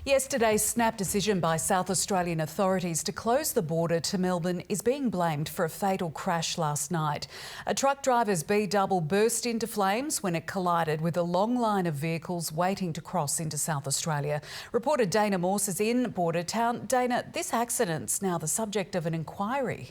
Yesterday's snap decision by South Australian authorities to close the border to Melbourne is being blamed for a fatal crash last night. A truck driver's B-double burst into flames when it collided with a long line of vehicles waiting to cross into South Australia. Reporter Dana Morse is in Border Town. Dana, this accident's now the subject of an inquiry.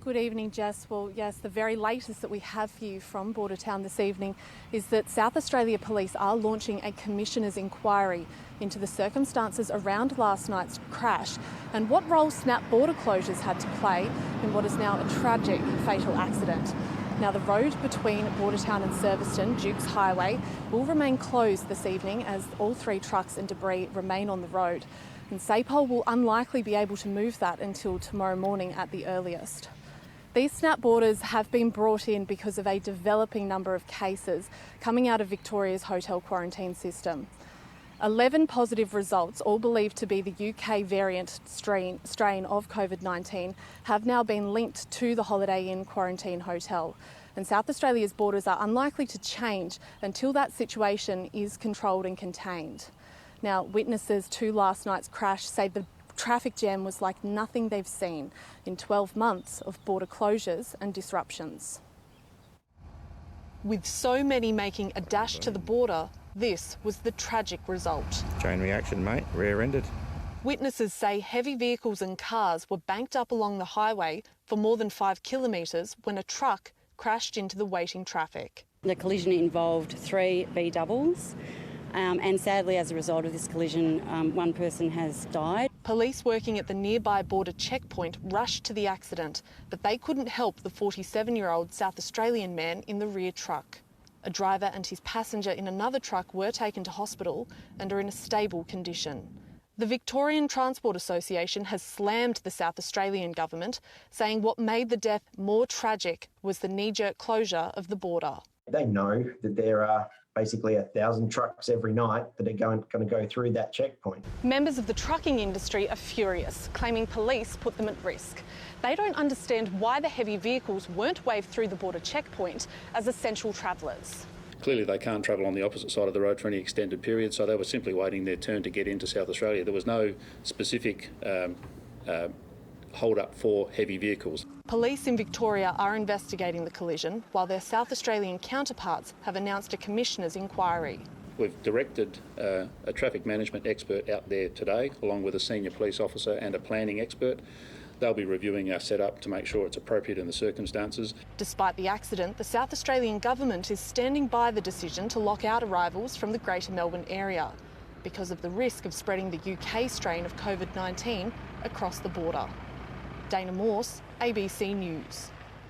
Good evening, Jess. Well, yes, the very latest that we have for you from Border Town this evening is that South Australia Police are launching a Commissioner's inquiry into the circumstances around last night's crash and what role snap border closures had to play in what is now a tragic fatal accident. Now, the road between Bordertown and Serviceton, Dukes Highway, will remain closed this evening as all three trucks and debris remain on the road. And SAPOL will unlikely be able to move that until tomorrow morning at the earliest. These snap borders have been brought in because of a developing number of cases coming out of Victoria's hotel quarantine system. 11 positive results, all believed to be the UK variant strain of COVID-19, have now been linked to the Holiday Inn quarantine hotel. And South Australia's borders are unlikely to change until that situation is controlled and contained. Now, witnesses to last night's crash say the traffic jam was like nothing they've seen in 12 months of border closures and disruptions. With so many making a dash to the border, this was the tragic result. Chain reaction, mate, rear-ended. Witnesses say heavy vehicles and cars were banked up along the highway for more than 5 kilometres when a truck crashed into the waiting traffic. The collision involved 3 B-doubles. And sadly, as a result of this collision, one person has died. Police working at the nearby border checkpoint rushed to the accident, but they couldn't help the 47-year-old South Australian man in the rear truck. A driver and his passenger in another truck were taken to hospital and are in a stable condition. The Victorian Transport Association has slammed the South Australian government, saying what made the death more tragic was the knee-jerk closure of the border. They know that there are basically 1,000 trucks every night that are going to go through that checkpoint. Members of the trucking industry are furious, claiming police put them at risk. They don't understand why the heavy vehicles weren't waved through the border checkpoint as essential travellers. Clearly they can't travel on the opposite side of the road for any extended period, so they were simply waiting their turn to get into South Australia. There was no specific hold up for heavy vehicles. Police in Victoria are investigating the collision, while their South Australian counterparts have announced a Commissioner's inquiry. We've directed a traffic management expert out there today, along with a senior police officer and a planning expert. They'll be reviewing our setup to make sure it's appropriate in the circumstances. Despite the accident, the South Australian government is standing by the decision to lock out arrivals from the Greater Melbourne area because of the risk of spreading the UK strain of COVID-19 across the border. Dana Morse, ABC News.